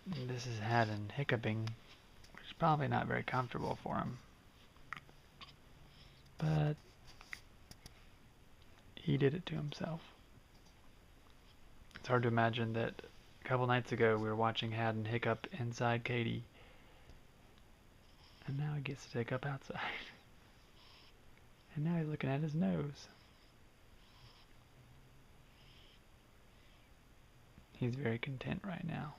This has had an hiccuping, which is probably not very comfortable for him. But he did it to himself. It's hard to imagine that a couple nights ago we were watching Haddon hiccup inside Katie, and now he gets to hiccup outside. And now he's looking at his nose. He's very content right now.